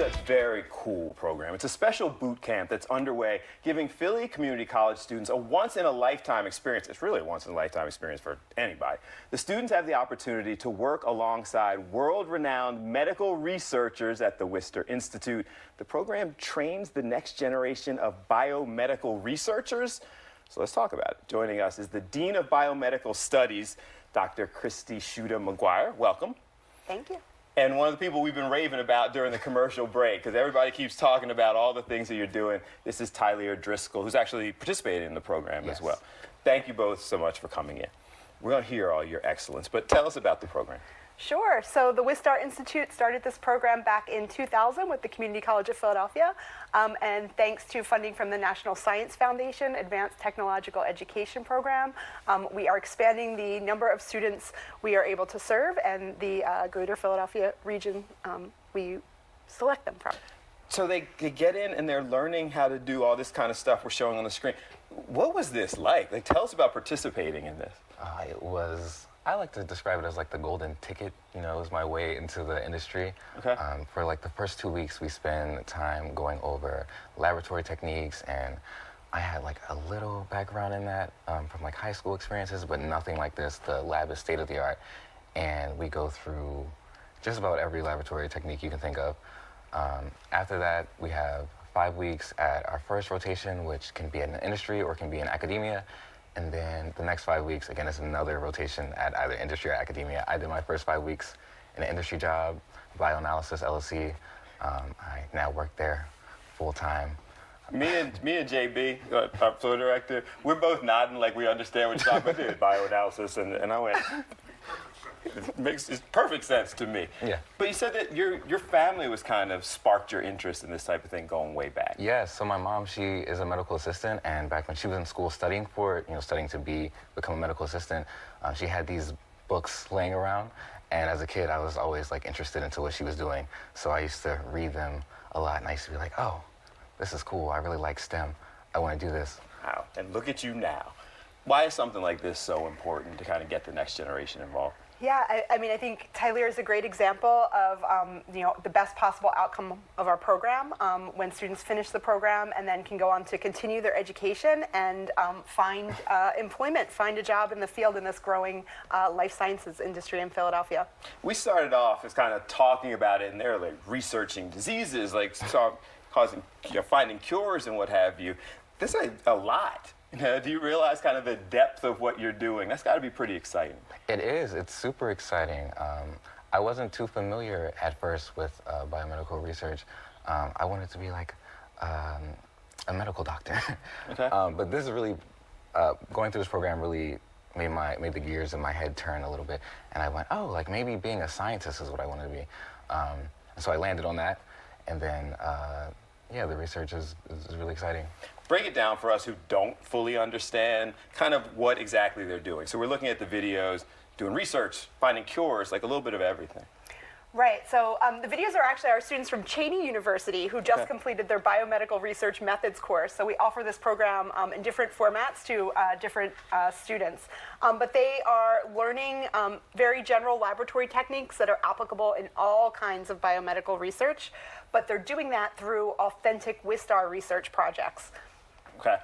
a very cool program. It's a special boot camp that's underway, giving Philly Community College students a once-in-a-lifetime experience. It's really a once-in-a-lifetime experience for anybody. The students have the opportunity to work alongside world-renowned medical researchers at the Wistar Institute. The program trains the next generation of biomedical researchers. So let's talk about it. Joining us is the Dean of Biomedical Studies, Dr. Christy Schuda-McGuire. Welcome. Thank you. And one of the people we've been raving about during the commercial break, because everybody keeps talking about all the things that you're doing, this is Tyler Driscoll, who's actually participated in the program as well. Thank you both so much for coming in. We're going to hear all your excellence, but tell us about the program. Sure. So the Wistar Institute started this program back in 2000 with the Community College of Philadelphia. And thanks to funding from the National Science Foundation Advanced Technological Education Program, we are expanding the number of students we are able to serve and the greater Philadelphia region we select them from. So they get in and they're learning how to do all this kind of stuff we're showing on the screen. What was this like? Like, tell us about participating in this. I like to describe it as like the golden ticket. You know, it was my way into the industry. Okay. For like the first 2 weeks, we spend time going over laboratory techniques, and I had like a little background in that from like high school experiences, but nothing like this. The lab is state of the art, and we go through just about every laboratory technique you can think of. After that, we have 5 weeks at our first rotation, which can be in the industry or can be in academia. And then the next 5 weeks, again, is another rotation at either industry or academia. I did my first 5 weeks in an industry job, bioanalysis, LLC. I now work there full-time. Me and JB, our floor director, we're both nodding like we understand what you're talking about. Dude, bioanalysis, and I went, it makes perfect sense to me. Yeah. But you said that your family was kind of sparked your interest in this type of thing going way back. Yes, so my mom, she is a medical assistant, and back when she was in school studying for it, you know, studying to become a medical assistant, she had these books laying around, and as a kid, I was always like interested into what she was doing. So I used to read them a lot, and I used to be like, oh, this is cool. I really like STEM. I want to do this. Wow, and look at you now. Why is something like this so important to kind of get the next generation involved? Yeah, I mean, I think Tyler is a great example of you know, the best possible outcome of our program when students finish the program and then can go on to continue their education and find employment, find a job in the field in this growing life sciences industry in Philadelphia. We started off as kind of talking about it, and they're like researching diseases, like finding cures and what have you. This is a lot. You know, do you realize kind of the depth of what you're doing? That's got to be pretty exciting. It is. It's super exciting. I wasn't too familiar at first with biomedical research. I wanted to be like a medical doctor. Okay. But this is really, going through this program really made the gears in my head turn a little bit. And I went, oh, like maybe being a scientist is what I want to be. And so I landed on that. And then, yeah, the research is really exciting. Break it down for us who don't fully understand kind of what exactly they're doing. So we're looking at the videos, doing research, finding cures, like a little bit of everything. Right, so the videos are actually our students from Cheney University who just completed their biomedical research methods course. So we offer this program in different formats to different students. But they are learning very general laboratory techniques that are applicable in all kinds of biomedical research, but they're doing that through authentic Wistar research projects. Okay.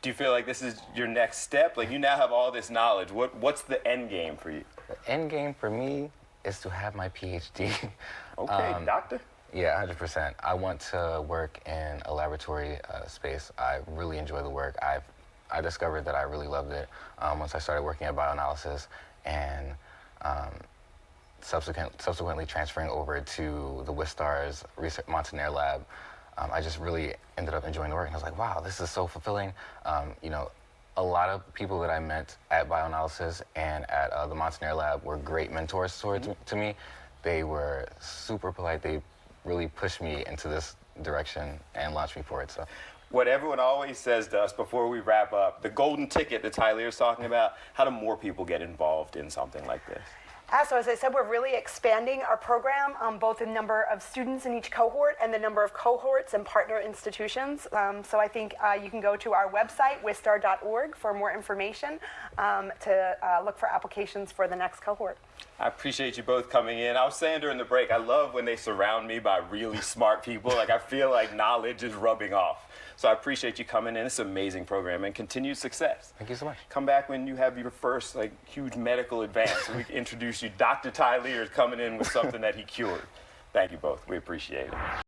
Do you feel like this is your next step? Like, you now have all this knowledge. What's the end game for you? The end game for me is to have my PhD. Okay, doctor? Yeah, 100%. I want to work in a laboratory space. I really enjoy the work. I discovered that I really loved it once I started working at bioanalysis, and subsequently transferring over to the Wistar's Montaner lab. I just really ended up enjoying the work, and I was like, wow, this is so fulfilling. You know, a lot of people that I met at bioanalysis and at the Montaner lab were great mentors to me. They were super polite. They really pushed me into this direction and launched me for it. So, what everyone always says to us before we wrap up, the golden ticket that Tyler is talking about, how do more people get involved in something like this? So as I said, we're really expanding our program, both in number of students in each cohort and the number of cohorts and partner institutions. So I think you can go to our website, wistar.org, for more information to look for applications for the next cohort. I appreciate you both coming in. I was saying during the break, I love when they surround me by really smart people. Like, I feel like knowledge is rubbing off. So I appreciate you coming in. It's an amazing program, and continued success. Thank you so much. Come back when you have your first huge medical advance, and we can introduce you. Dr. Ty Lear is coming in with something that he cured. Thank you both. We appreciate it.